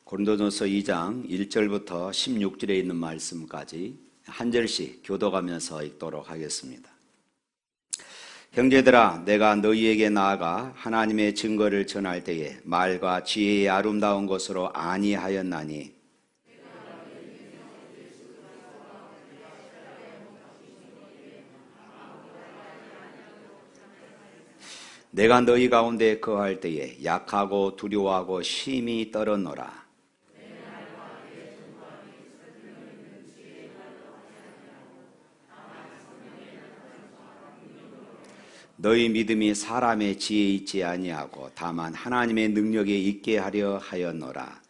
고린도전서 2장 1절부터 16절에 있는 말씀까지 한 절씩 교도가면서 읽도록 하겠습니다. 형제들아, 내가 너희에게 나아가 하나님의 증거를 전할 때에 말과 지혜의 아름다운 것으로 아니하였나니 내가 너희 가운데 거할 때에 약하고 두려워하고 심히 떨었노라. 너희 믿음이 사람의 지혜에 있지 아니하고 다만 하나님의 능력에 있게 하려 하였노라.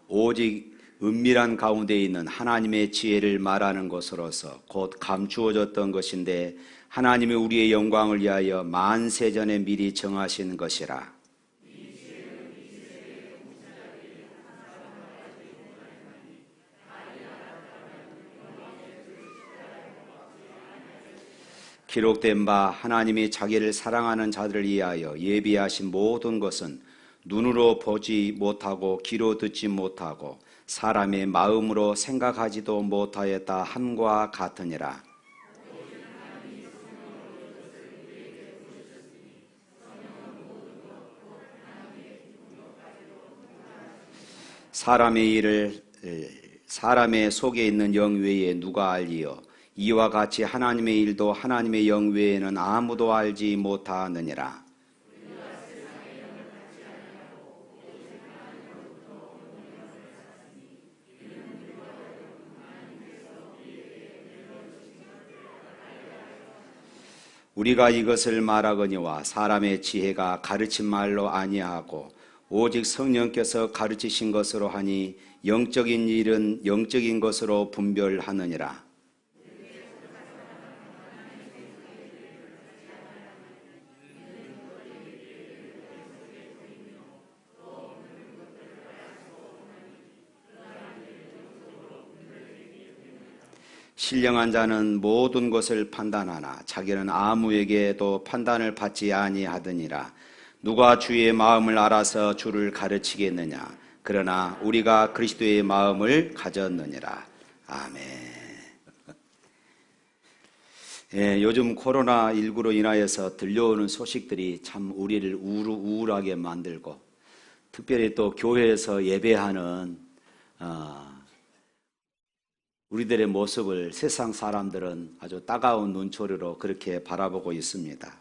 오직 은밀한 가운데 있는 하나님의 지혜를 말하는 것으로서 곧 감추어졌던 것인데 하나님이 우리의 영광을 위하여 만세전에 미리 정하신 것이라. 기록된 바 하나님이 자기를 사랑하는 자들을 위하여 예비하신 모든 것은 눈으로 보지 못하고 귀로 듣지 못하고 사람의 마음으로 생각하지도 못하였다 함과 같으니라. 사람의 일을 사람의 속에 있는 영 외에 누가 알리요? 이와 같이 하나님의 일도 하나님의 영 외에는 아무도 알지 못하느니라. 우리가 이것을 말하거니와 사람의 지혜가 가르친 말로 아니하고 오직 성령께서 가르치신 것으로 하니 영적인 일은 영적인 것으로 분별하느니라. 신령한 자는 모든 것을 판단하나 자기는 아무에게도 판단을 받지 아니하더니라. 누가 주의 마음을 알아서 주를 가르치겠느냐. 그러나 우리가 그리스도의 마음을 가졌느니라. 아멘. 예, 요즘 코로나19로 인하여서 들려오는 소식들이 참 우리를 우울하게 만들고 특별히 또 교회에서 예배하는 우리들의 모습을 세상 사람들은 아주 따가운 눈초리로 그렇게 바라보고 있습니다.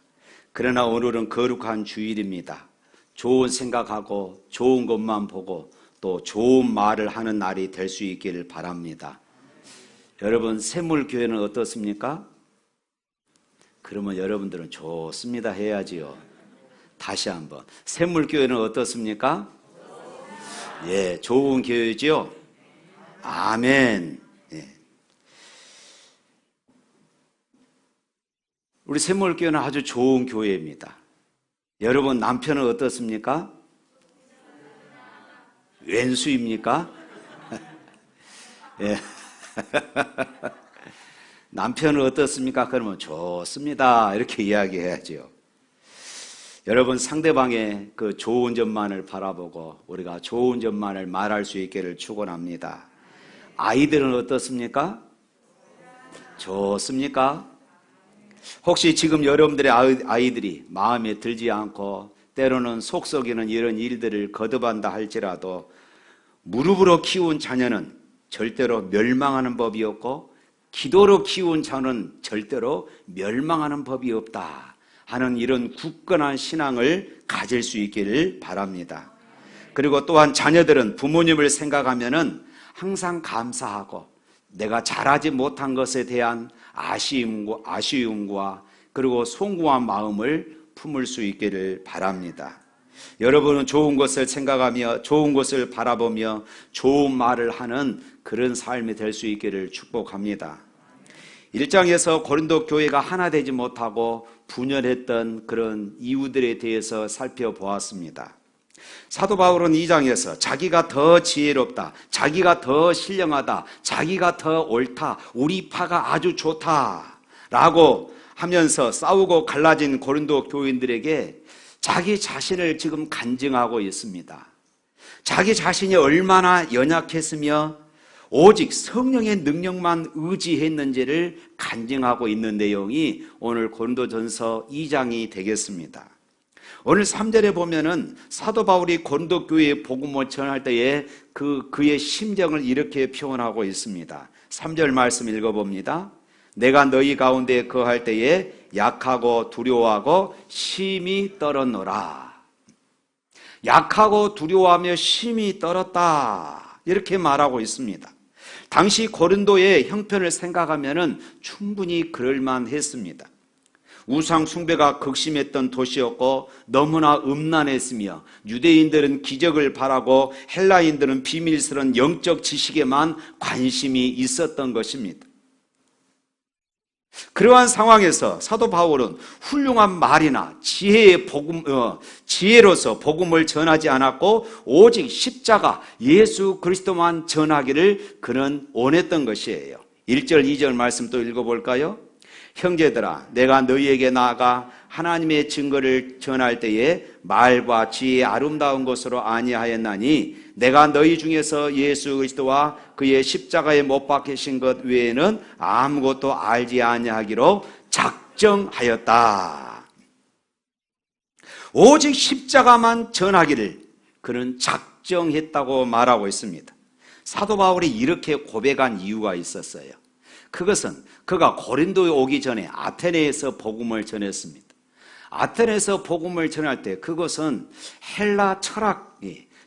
그러나 오늘은 거룩한 주일입니다. 좋은 생각하고 좋은 것만 보고 또 좋은 말을 하는 날이 될 수 있기를 바랍니다. 여러분, 샘물교회는 어떻습니까? 그러면 여러분들은 좋습니다 해야지요. 다시 한번. 샘물교회는 어떻습니까? 예, 좋은 교회죠? 아멘. 우리 샘물교회는 아주 좋은 교회입니다. 여러분, 남편은 어떻습니까? 왼수입니까? 예. 남편은 어떻습니까? 그러면 좋습니다. 이렇게 이야기해야죠. 여러분, 상대방의 그 좋은 점만을 바라보고 우리가 좋은 점만을 말할 수 있기를 축원합니다. 아이들은 어떻습니까? 좋습니까? 혹시 지금 여러분들의 아이들이 마음에 들지 않고 때로는 속썩이는 이런 일들을 거듭한다 할지라도 무릎으로 키운 자녀는 절대로 멸망하는 법이 없고 기도로 키운 자는 절대로 멸망하는 법이 없다 하는 이런 굳건한 신앙을 가질 수 있기를 바랍니다. 그리고 또한 자녀들은 부모님을 생각하면은 항상 감사하고 내가 잘하지 못한 것에 대한 아쉬움과 그리고 송구한 마음을 품을 수 있기를 바랍니다. 여러분은 좋은 것을 생각하며 좋은 것을 바라보며 좋은 말을 하는 그런 삶이 될 수 있기를 축복합니다. 1장에서 고린도 교회가 하나 되지 못하고 분열했던 그런 이유들에 대해서 살펴보았습니다. 사도 바울은 2장에서 자기가 더 지혜롭다, 자기가 더 신령하다, 자기가 더 옳다, 우리 파가 아주 좋다 라고 하면서 싸우고 갈라진 고린도 교인들에게 자기 자신을 지금 간증하고 있습니다. 자기 자신이 얼마나 연약했으며 오직 성령의 능력만 의지했는지를 간증하고 있는 내용이 오늘 고린도전서 2장이 되겠습니다. 오늘 3절에 보면은 사도 바울이 고린도 교회에 복음을 전할 때에 그의 심정을 이렇게 표현하고 있습니다. 3절 말씀 읽어봅니다. 내가 너희 가운데 거할 때에 약하고 두려워하고 심히 떨었노라. 약하고 두려워하며 심히 떨었다. 이렇게 말하고 있습니다. 당시 고린도의 형편을 생각하면은 충분히 그럴만했습니다. 우상 숭배가 극심했던 도시였고 너무나 음란했으며 유대인들은 기적을 바라고 헬라인들은 비밀스러운 영적 지식에만 관심이 있었던 것입니다. 그러한 상황에서 사도 바울은 훌륭한 말이나 지혜로서 복음을 전하지 않았고 오직 십자가 예수 그리스도만 전하기를 그는 원했던 것이에요. 1절 2절 말씀 또 읽어볼까요? 형제들아, 내가 너희에게 나아가 하나님의 증거를 전할 때에 말과 지혜의 아름다운 것으로 아니하였나니 내가 너희 중에서 예수 그리스도와 그의 십자가에 못 박히신 것 외에는 아무것도 알지 아니하기로 작정하였다. 오직 십자가만 전하기를 그는 작정했다고 말하고 있습니다. 사도 바울이 이렇게 고백한 이유가 있었어요. 그것은 그가 고린도에 오기 전에 아테네에서 복음을 전했습니다. 아테네에서 복음을 전할 때 그것은 헬라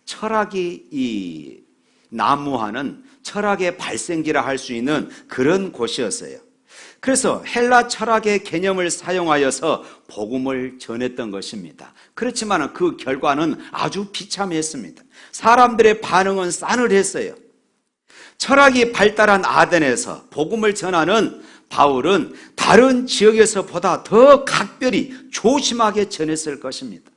철학이 난무하는 철학의 발생지라 할 수 있는 그런 곳이었어요. 그래서 헬라 철학의 개념을 사용하여서 복음을 전했던 것입니다. 그렇지만 그 결과는 아주 비참했습니다. 사람들의 반응은 싸늘했어요. 철학이 발달한 아덴에서 복음을 전하는 바울은 다른 지역에서보다 더 각별히 조심하게 전했을 것입니다.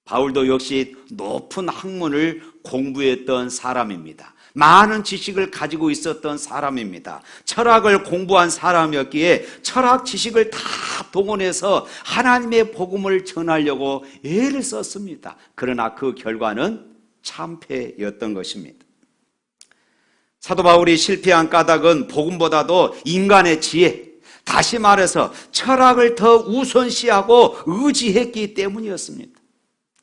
바울도 역시 높은 학문을 공부했던 사람입니다. 많은 지식을 가지고 있었던 사람입니다. 철학을 공부한 사람이었기에 철학 지식을 다 동원해서 하나님의 복음을 전하려고 애를 썼습니다. 그러나 그 결과는 참패였던 것입니다. 사도 바울이 실패한 까닭은 복음보다도 인간의 지혜, 다시 말해서 철학을 더 우선시하고 의지했기 때문이었습니다.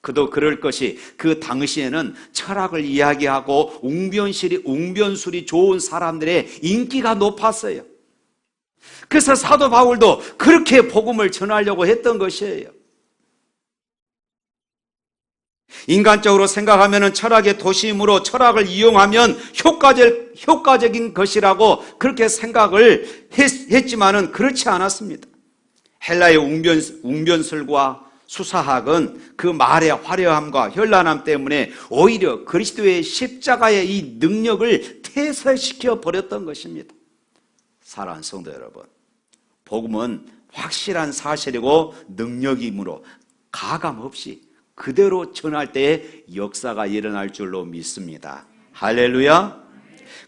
그도 그럴 것이 그 당시에는 철학을 이야기하고 웅변술이 좋은 사람들의 인기가 높았어요. 그래서 사도 바울도 그렇게 복음을 전하려고 했던 것이에요. 인간적으로 생각하면 철학의 도심으로 철학을 이용하면 효과적인 것이라고 그렇게 생각을 했지만은 그렇지 않았습니다. 헬라의 웅변술과 수사학은 그 말의 화려함과 현란함 때문에 오히려 그리스도의 십자가의 이 능력을 퇴색시켜 버렸던 것입니다. 사랑하는 성도 여러분, 복음은 확실한 사실이고 능력이므로 가감 없이 그대로 전할 때에 역사가 일어날 줄로 믿습니다. 할렐루야.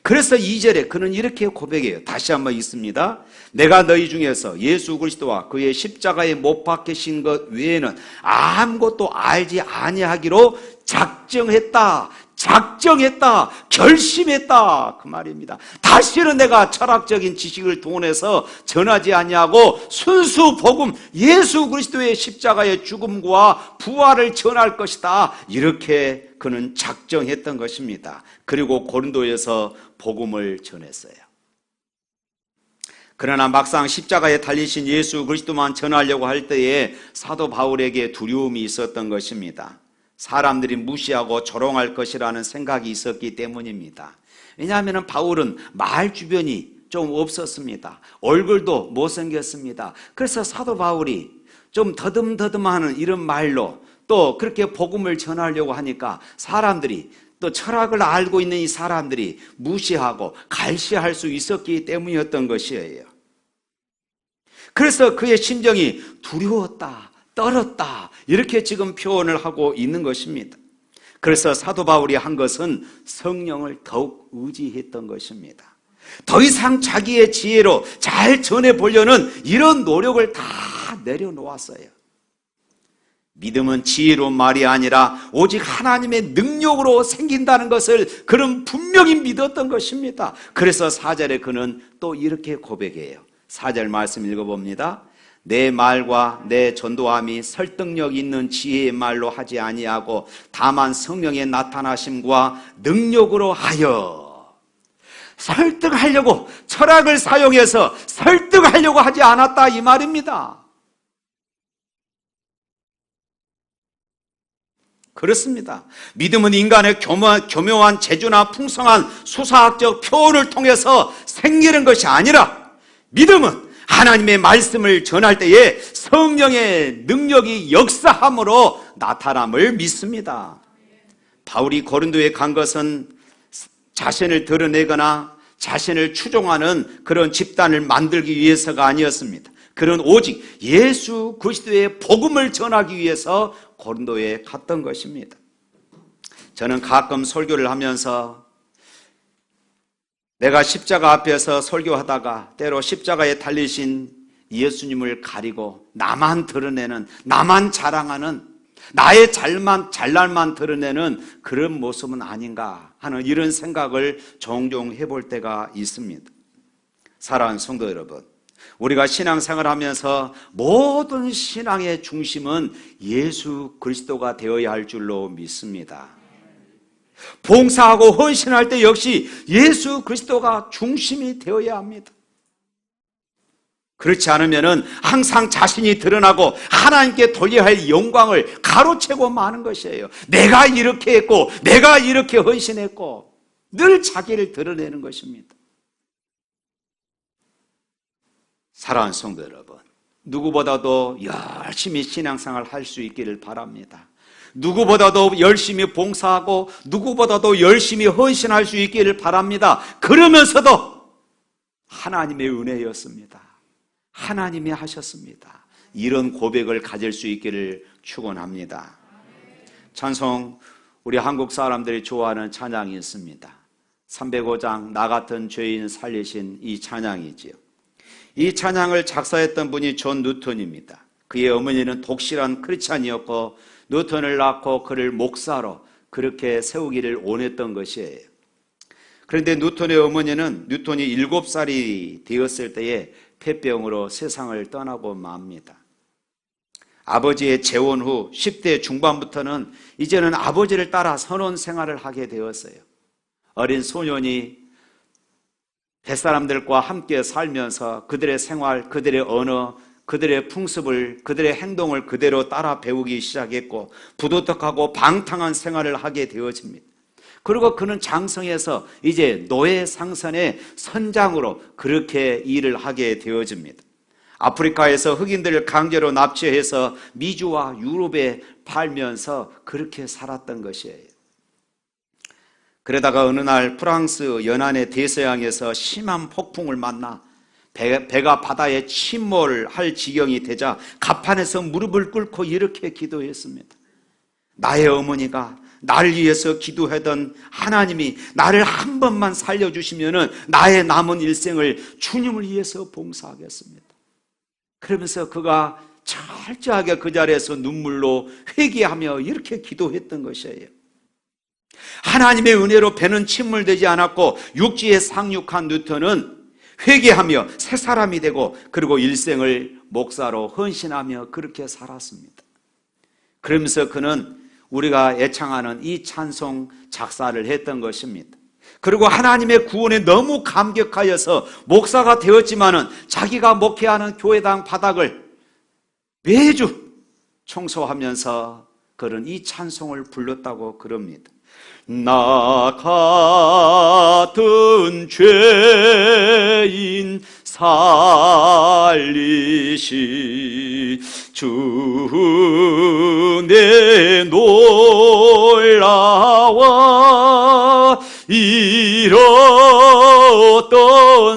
그래서 2절에 그는 이렇게 고백해요. 다시 한번 읽습니다. 내가 너희 중에서 예수 그리스도와 그의 십자가에 못 박히신 것 외에는 아무것도 알지 아니하기로 작정했다, 결심했다, 그 말입니다. 다시는 내가 철학적인 지식을 동원해서 전하지 아니하고 순수 복음 예수 그리스도의 십자가의 죽음과 부활을 전할 것이다, 이렇게 그는 작정했던 것입니다. 그리고 고린도에서 복음을 전했어요. 그러나 막상 십자가에 달리신 예수 그리스도만 전하려고 할 때에 사도 바울에게 두려움이 있었던 것입니다. 사람들이 무시하고 조롱할 것이라는 생각이 있었기 때문입니다. 왜냐하면 바울은 말 주변이 좀 없었습니다. 얼굴도 못생겼습니다. 그래서 사도 바울이 좀 더듬더듬하는 이런 말로 또 그렇게 복음을 전하려고 하니까 사람들이, 또 철학을 알고 있는 이 사람들이 무시하고 갈시할 수 있었기 때문이었던 것이에요. 그래서 그의 심정이 두려웠다, 떨었다, 이렇게 지금 표현을 하고 있는 것입니다. 그래서 사도 바울이 한 것은 성령을 더욱 의지했던 것입니다. 더 이상 자기의 지혜로 잘 전해보려는 이런 노력을 다 내려놓았어요. 믿음은 지혜로운 말이 아니라 오직 하나님의 능력으로 생긴다는 것을 그는 분명히 믿었던 것입니다. 그래서 4절에 그는 또 이렇게 고백해요. 4절 말씀 읽어봅니다. 내 말과 내 전도함이 설득력 있는 지혜의 말로 하지 아니하고 다만 성령의 나타나심과 능력으로 하여, 설득하려고, 철학을 사용해서 설득하려고 하지 않았다 이 말입니다. 그렇습니다. 믿음은 인간의 교묘한 재주나 풍성한 수사학적 표현을 통해서 생기는 것이 아니라, 믿음은 하나님의 말씀을 전할 때에 성령의 능력이 역사함으로 나타남을 믿습니다. 바울이 고린도에 간 것은 자신을 드러내거나 자신을 추종하는 그런 집단을 만들기 위해서가 아니었습니다. 그는 오직 예수 그리스도의 복음을 전하기 위해서 고린도에 갔던 것입니다. 저는 가끔 설교를 하면서 내가 십자가 앞에서 설교하다가 때로 십자가에 달리신 예수님을 가리고 나만 드러내는, 나만 자랑하는, 나의 잘날만 드러내는 그런 모습은 아닌가 하는 이런 생각을 종종 해볼 때가 있습니다. 사랑하는 성도 여러분, 우리가 신앙생활을 하면서 모든 신앙의 중심은 예수 그리스도가 되어야 할 줄로 믿습니다. 봉사하고 헌신할 때 역시 예수 그리스도가 중심이 되어야 합니다. 그렇지 않으면 항상 자신이 드러나고 하나님께 돌려야 할 영광을 가로채고 마는 것이에요. 내가 이렇게 했고 내가 이렇게 헌신했고 늘 자기를 드러내는 것입니다. 사랑하는 성도 여러분, 누구보다도 열심히 신앙생활 할 수 있기를 바랍니다. 누구보다도 열심히 봉사하고 누구보다도 열심히 헌신할 수 있기를 바랍니다. 그러면서도 하나님의 은혜였습니다. 하나님이 하셨습니다. 이런 고백을 가질 수 있기를 축원합니다. 찬송, 우리 한국 사람들이 좋아하는 찬양이 있습니다. 305장 나 같은 죄인 살리신 이 찬양이지요. 이 찬양을 작사했던 분이 존 뉴턴입니다. 그의 어머니는 독실한 크리스찬이었고 뉴턴을 낳고 그를 목사로 그렇게 세우기를 원했던 것이에요. 그런데 뉴턴의 어머니는 뉴턴이 7살이 되었을 때에 폐병으로 세상을 떠나고 맙니다. 아버지의 재혼 후 10대 중반부터는 이제는 아버지를 따라 선원 생활을 하게 되었어요. 어린 소년이 뱃사람들과 함께 살면서 그들의 생활, 그들의 언어, 그들의 풍습을, 그들의 행동을 그대로 따라 배우기 시작했고 부도덕하고 방탕한 생활을 하게 되어집니다. 그리고 그는 장성해서 이제 노예 상선의 선장으로 그렇게 일을 하게 되어집니다. 아프리카에서 흑인들을 강제로 납치해서 미주와 유럽에 팔면서 그렇게 살았던 것이에요. 그러다가 어느 날 프랑스 연안의 대서양에서 심한 폭풍을 만나 배가 바다에 침몰할 지경이 되자 갑판에서 무릎을 꿇고 이렇게 기도했습니다. 나의 어머니가 나를 위해서 기도하던 하나님이 나를 한 번만 살려주시면 나의 남은 일생을 주님을 위해서 봉사하겠습니다. 그러면서 그가 철저하게 그 자리에서 눈물로 회개하며 이렇게 기도했던 것이에요. 하나님의 은혜로 배는 침몰되지 않았고 육지에 상륙한 뉴턴은 회개하며 새 사람이 되고 그리고 일생을 목사로 헌신하며 그렇게 살았습니다. 그러면서 그는 우리가 애창하는 이 찬송 작사를 했던 것입니다. 그리고 하나님의 구원에 너무 감격하여서 목사가 되었지만은 자기가 목회하는 교회당 바닥을 매주 청소하면서 그는 이 찬송을 불렀다고 그럽니다. 나 같은 죄인 살리신 주 내 놀라와 잃었던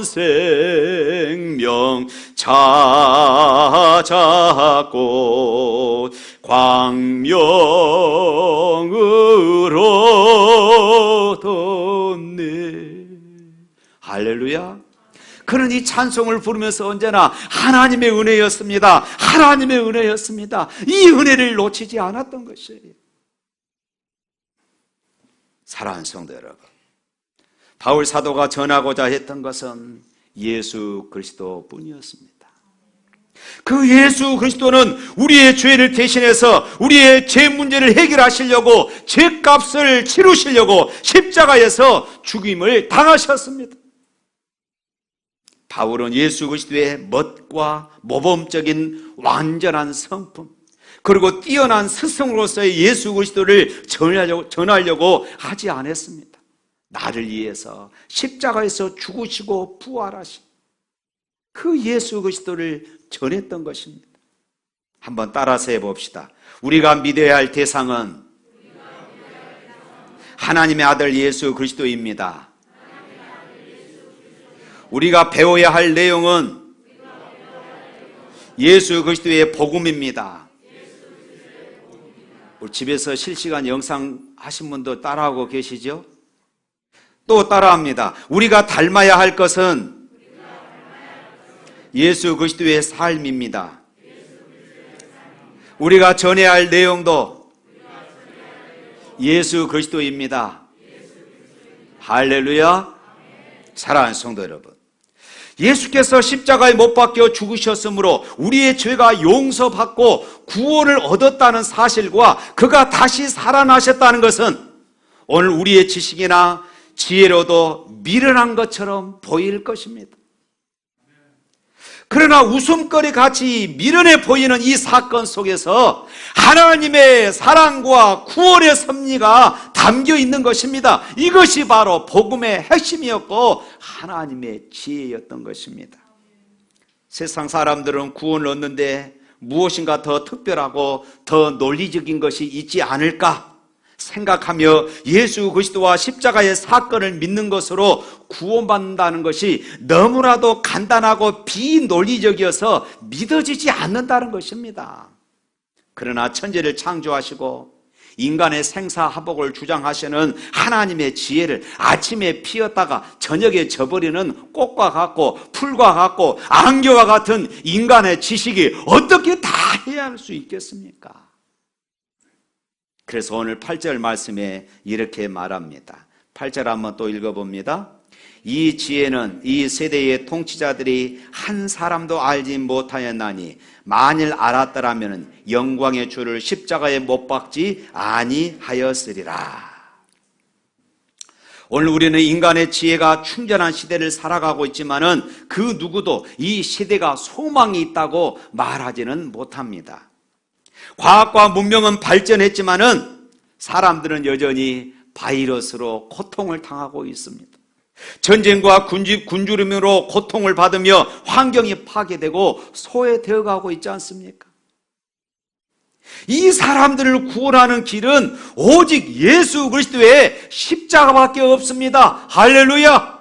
생명 찾았고 광명으로 그는 이 찬송을 부르면서 언제나 하나님의 은혜였습니다. 하나님의 은혜였습니다. 이 은혜를 놓치지 않았던 것이에요. 사랑하는 성도 여러분, 바울 사도가 전하고자 했던 것은 예수 그리스도뿐이었습니다. 그 예수 그리스도는 우리의 죄를 대신해서 우리의 죄 문제를 해결하시려고 죄값을 치르시려고 십자가에서 죽임을 당하셨습니다. 바울은 예수 그리스도의 멋과 모범적인 완전한 성품, 그리고 뛰어난 스승으로서의 예수 그리스도를 전하려고 하지 않았습니다. 나를 위해서 십자가에서 죽으시고 부활하신 그 예수 그리스도를 전했던 것입니다. 한번 따라서 해봅시다. 우리가 믿어야 할 대상은 하나님의 아들 예수 그리스도입니다. 우리가 배워야 할 내용은 예수 그리스도의 복음입니다. 우리 집에서 실시간 영상 하신 분도 따라하고 계시죠? 또 따라합니다. 우리가 닮아야 할 것은 예수 그리스도의 삶입니다. 우리가 전해야 할 내용도 예수 그리스도입니다. 할렐루야. 사랑하는 성도 여러분, 예수께서 십자가에 못 박혀 죽으셨으므로 우리의 죄가 용서받고 구원을 얻었다는 사실과 그가 다시 살아나셨다는 것은 오늘 우리의 지식이나 지혜로도 미련한 것처럼 보일 것입니다. 그러나 웃음거리 같이 미련해 보이는 이 사건 속에서 하나님의 사랑과 구원의 섭리가 담겨 있는 것입니다. 이것이 바로 복음의 핵심이었고 하나님의 지혜였던 것입니다. 세상 사람들은 구원을 얻는데 무엇인가 더 특별하고 더 논리적인 것이 있지 않을까 생각하며 예수 그리스도와 십자가의 사건을 믿는 것으로 구원받는다는 것이 너무나도 간단하고 비논리적이어서 믿어지지 않는다는 것입니다. 그러나 천지를 창조하시고 인간의 생사화복을 주장하시는 하나님의 지혜를 아침에 피었다가 저녁에 져버리는 꽃과 같고 풀과 같고 안개와 같은 인간의 지식이 어떻게 다 해야 할 수 있겠습니까? 그래서 오늘 8절 말씀에 이렇게 말합니다. 8절 한번 또 읽어봅니다. 이 지혜는 이 세대의 통치자들이 한 사람도 알지 못하였나니 만일 알았더라면 영광의 주를 십자가에 못 박지 아니하였으리라. 오늘 우리는 인간의 지혜가 충전한 시대를 살아가고 있지만은 그 누구도 이 시대가 소망이 있다고 말하지는 못합니다. 과학과 문명은 발전했지만은 사람들은 여전히 바이러스로 고통을 당하고 있습니다. 전쟁과 굶주림으로 고통을 받으며 환경이 파괴되고 소외되어 가고 있지 않습니까? 이 사람들을 구원하는 길은 오직 예수 그리스도의 십자가밖에 없습니다. 할렐루야!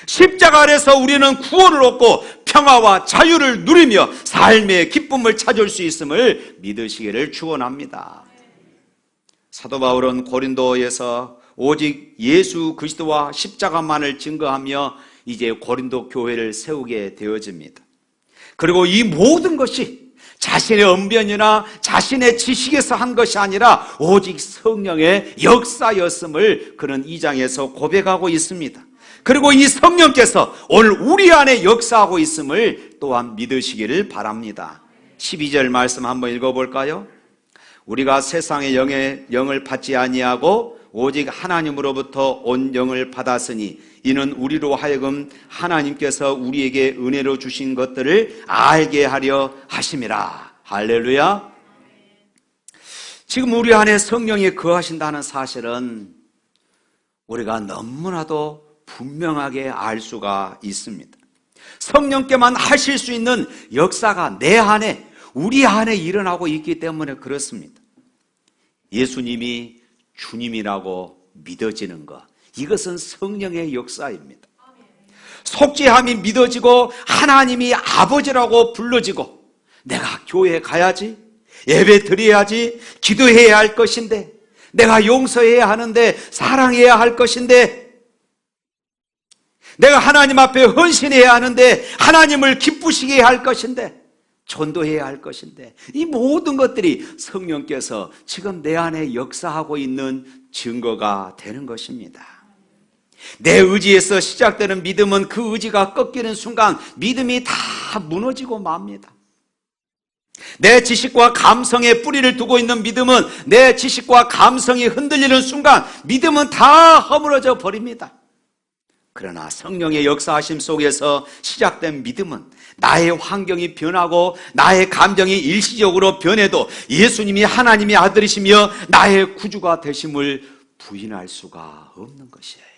십자가 아래서 우리는 구원을 얻고 평화와 자유를 누리며 삶의 기쁨을 찾을 수 있음을 믿으시기를 축원합니다. 사도 바울은 고린도에서 오직 예수 그리스도와 십자가만을 증거하며 이제 고린도 교회를 세우게 되어집니다. 그리고 이 모든 것이 자신의 언변이나 자신의 지식에서 한 것이 아니라 오직 성령의 역사였음을 그는 2장에서 고백하고 있습니다. 그리고 이 성령께서 오늘 우리 안에 역사하고 있음을 또한 믿으시기를 바랍니다. 12절 말씀 한번 읽어볼까요? 우리가 세상의 영을 받지 아니하고 오직 하나님으로부터 온 영을 받았으니 이는 우리로 하여금 하나님께서 우리에게 은혜로 주신 것들을 알게 하려 하심이라. 할렐루야. 지금 우리 안에 성령이 거하신다는 사실은 우리가 너무나도 분명하게 알 수가 있습니다. 성령께만 하실 수 있는 역사가 내 안에, 우리 안에 일어나고 있기 때문에 그렇습니다. 예수님이 주님이라고 믿어지는 것, 이것은 성령의 역사입니다. 속죄함이 믿어지고 하나님이 아버지라고 불러지고 내가 교회에 가야지, 예배 드려야지, 기도해야 할 것인데, 내가 용서해야 하는데, 사랑해야 할 것인데, 내가 하나님 앞에 헌신해야 하는데, 하나님을 기쁘시게 할 것인데, 전도해야 할 것인데, 이 모든 것들이 성령께서 지금 내 안에 역사하고 있는 증거가 되는 것입니다. 내 의지에서 시작되는 믿음은 그 의지가 꺾이는 순간 믿음이 다 무너지고 맙니다. 내 지식과 감성에 뿌리를 두고 있는 믿음은 내 지식과 감성이 흔들리는 순간 믿음은 다 허물어져 버립니다. 그러나 성령의 역사하심 속에서 시작된 믿음은 나의 환경이 변하고 나의 감정이 일시적으로 변해도 예수님이 하나님의 아들이시며 나의 구주가 되심을 부인할 수가 없는 것이에요.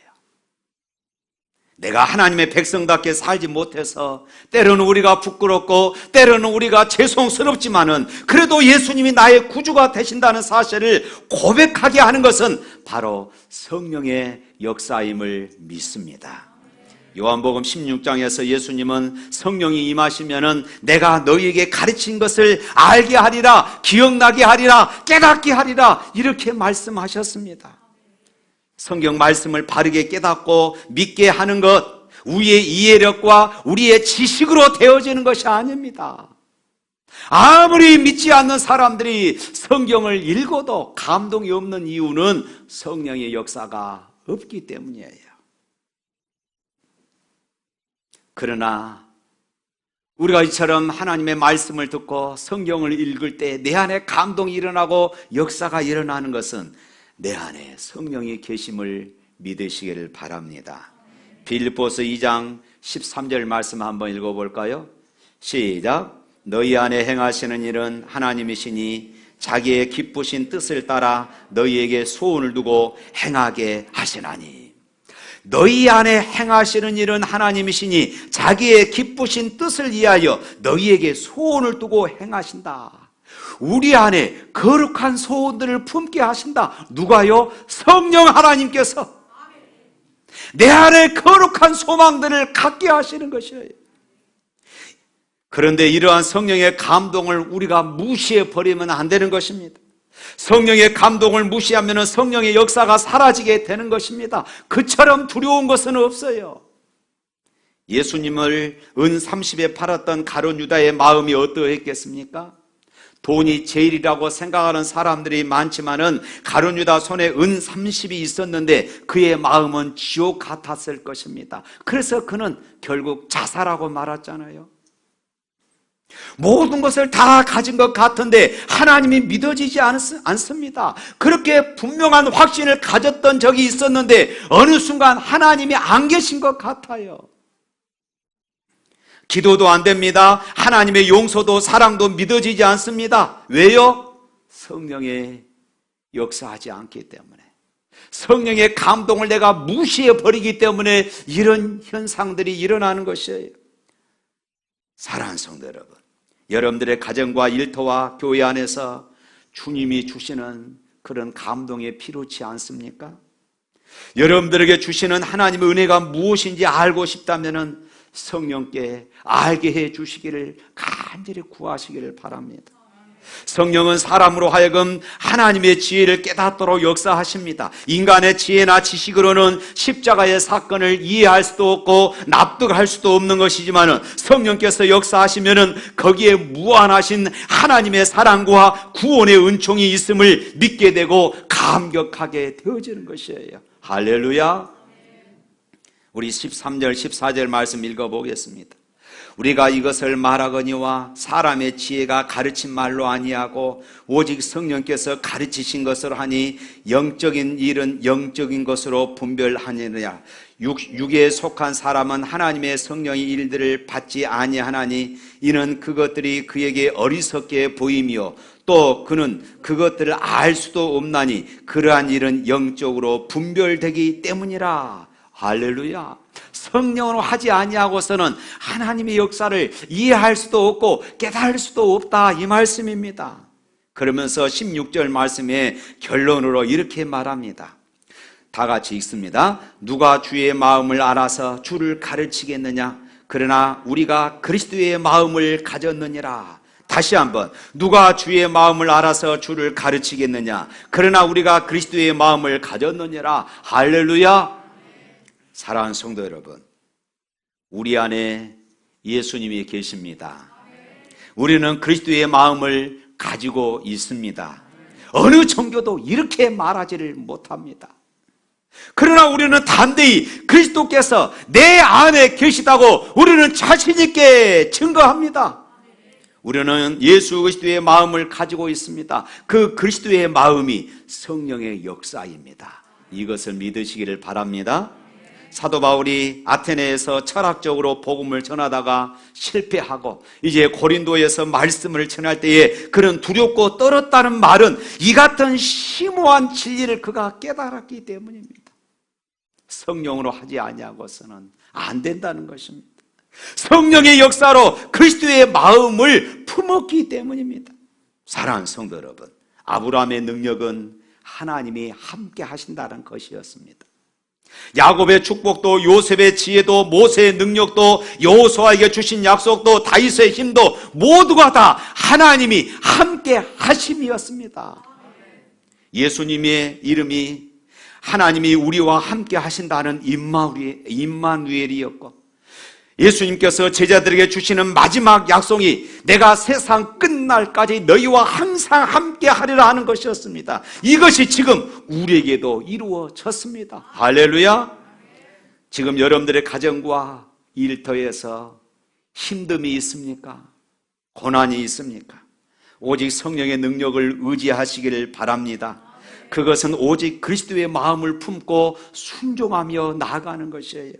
내가 하나님의 백성답게 살지 못해서 때로는 우리가 부끄럽고 때로는 우리가 죄송스럽지만은 그래도 예수님이 나의 구주가 되신다는 사실을 고백하게 하는 것은 바로 성령의 역사임을 믿습니다. 요한복음 16장에서 예수님은 성령이 임하시면은 내가 너희에게 가르친 것을 알게 하리라, 기억나게 하리라, 깨닫게 하리라, 이렇게 말씀하셨습니다. 성경 말씀을 바르게 깨닫고 믿게 하는 것, 우리의 이해력과 우리의 지식으로 되어지는 것이 아닙니다. 아무리 믿지 않는 사람들이 성경을 읽어도 감동이 없는 이유는 성령의 역사가 없기 때문이에요. 그러나 우리가 이처럼 하나님의 말씀을 듣고 성경을 읽을 때 내 안에 감동이 일어나고 역사가 일어나는 것은 내 안에 성령이 계심을 믿으시기를 바랍니다. 빌립보서 2장 13절 말씀 한번 읽어볼까요? 시작. 너희 안에 행하시는 일은 하나님이시니 자기의 기쁘신 뜻을 따라 너희에게 소원을 두고 행하게 하시나니. 너희 안에 행하시는 일은 하나님이시니 자기의 기쁘신 뜻을 위하여 너희에게 소원을 두고 행하신다. 우리 안에 거룩한 소원들을 품게 하신다. 누가요? 성령 하나님께서 내 안에 거룩한 소망들을 갖게 하시는 것이에요. 그런데 이러한 성령의 감동을 우리가 무시해 버리면 안 되는 것입니다. 성령의 감동을 무시하면 성령의 역사가 사라지게 되는 것입니다. 그처럼 두려운 것은 없어요. 예수님을 은 30에 팔았던 가룟 유다의 마음이 어떠했겠습니까? 돈이 제일이라고 생각하는 사람들이 많지만은 가룟 유다 손에 은 30이 있었는데 그의 마음은 지옥 같았을 것입니다. 그래서 그는 결국 자살하고 말았잖아요. 모든 것을 다 가진 것 같은데 하나님이 믿어지지 않습니다. 그렇게 분명한 확신을 가졌던 적이 있었는데 어느 순간 하나님이 안 계신 것 같아요. 기도도 안 됩니다. 하나님의 용서도 사랑도 믿어지지 않습니다. 왜요? 성령의 역사하지 않기 때문에, 성령의 감동을 내가 무시해 버리기 때문에 이런 현상들이 일어나는 것이에요. 사랑하는 성도 여러분, 여러분들의 가정과 일터와 교회 안에서 주님이 주시는 그런 감동에 필요치 않습니까? 여러분들에게 주시는 하나님의 은혜가 무엇인지 알고 싶다면 성령께 알게 해 주시기를 간절히 구하시기를 바랍니다. 성령은 사람으로 하여금 하나님의 지혜를 깨닫도록 역사하십니다. 인간의 지혜나 지식으로는 십자가의 사건을 이해할 수도 없고 납득할 수도 없는 것이지만 성령께서 역사하시면 거기에 무한하신 하나님의 사랑과 구원의 은총이 있음을 믿게 되고 감격하게 되어지는 것이에요. 할렐루야. 우리 13절 14절 말씀 읽어보겠습니다. 우리가 이것을 말하거니와 사람의 지혜가 가르친 말로 아니하고 오직 성령께서 가르치신 것으로 하니 영적인 일은 영적인 것으로 분별하느니라. 육에 속한 사람은 하나님의 성령의 일들을 받지 아니하나니 이는 그것들이 그에게 어리석게 보이며 또 그는 그것들을 알 수도 없나니 그러한 일은 영적으로 분별되기 때문이라. 할렐루야. 성령으로 하지 아니하고서는 하나님의 역사를 이해할 수도 없고 깨달을 수도 없다, 이 말씀입니다. 그러면서 16절 말씀에 결론으로 이렇게 말합니다. 다 같이 읽습니다. 누가 주의 마음을 알아서 주를 가르치겠느냐? 그러나 우리가 그리스도의 마음을 가졌느니라. 다시 한번, 누가 주의 마음을 알아서 주를 가르치겠느냐? 그러나 우리가 그리스도의 마음을 가졌느니라. 할렐루야. 사랑하는 성도 여러분, 우리 안에 예수님이 계십니다. 우리는 그리스도의 마음을 가지고 있습니다. 어느 종교도 이렇게 말하지를 못합니다. 그러나 우리는 담대히 그리스도께서 내 안에 계시다고 우리는 자신 있게 증거합니다. 우리는 예수 그리스도의 마음을 가지고 있습니다. 그 그리스도의 마음이 성령의 역사입니다. 이것을 믿으시기를 바랍니다. 사도 바울이 아테네에서 철학적으로 복음을 전하다가 실패하고 이제 고린도에서 말씀을 전할 때에 그런 두렵고 떨었다는 말은 이 같은 심오한 진리를 그가 깨달았기 때문입니다. 성령으로 하지 아니하고서는 안 된다는 것입니다. 성령의 역사로 그리스도의 마음을 품었기 때문입니다. 사랑하는 성도 여러분, 아브라함의 능력은 하나님이 함께 하신다는 것이었습니다. 야곱의 축복도, 요셉의 지혜도, 모세의 능력도, 여호수아에게 주신 약속도, 다윗의 힘도 모두가 다 하나님이 함께 하심이었습니다. 예수님의 이름이 하나님이 우리와 함께 하신다는 임마누엘이었고, 예수님께서 제자들에게 주시는 마지막 약속이 내가 세상 끝날까지 너희와 항상 함께 하리라 하는 것이었습니다. 이것이 지금 우리에게도 이루어졌습니다. 할렐루야. 지금 여러분들의 가정과 일터에서 힘듦이 있습니까? 고난이 있습니까? 오직 성령의 능력을 의지하시기를 바랍니다. 그것은 오직 그리스도의 마음을 품고 순종하며 나아가는 것이에요.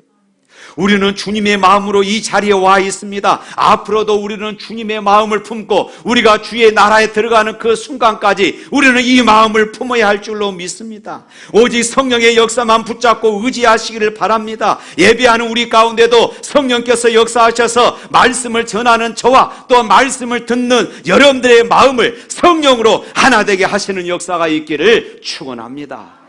우리는 주님의 마음으로 이 자리에 와 있습니다. 앞으로도 우리는 주님의 마음을 품고 우리가 주의 나라에 들어가는 그 순간까지 우리는 이 마음을 품어야 할 줄로 믿습니다. 오직 성령의 역사만 붙잡고 의지하시기를 바랍니다. 예배하는 우리 가운데도 성령께서 역사하셔서 말씀을 전하는 저와 또 말씀을 듣는 여러분들의 마음을 성령으로 하나 되게 하시는 역사가 있기를 축원합니다.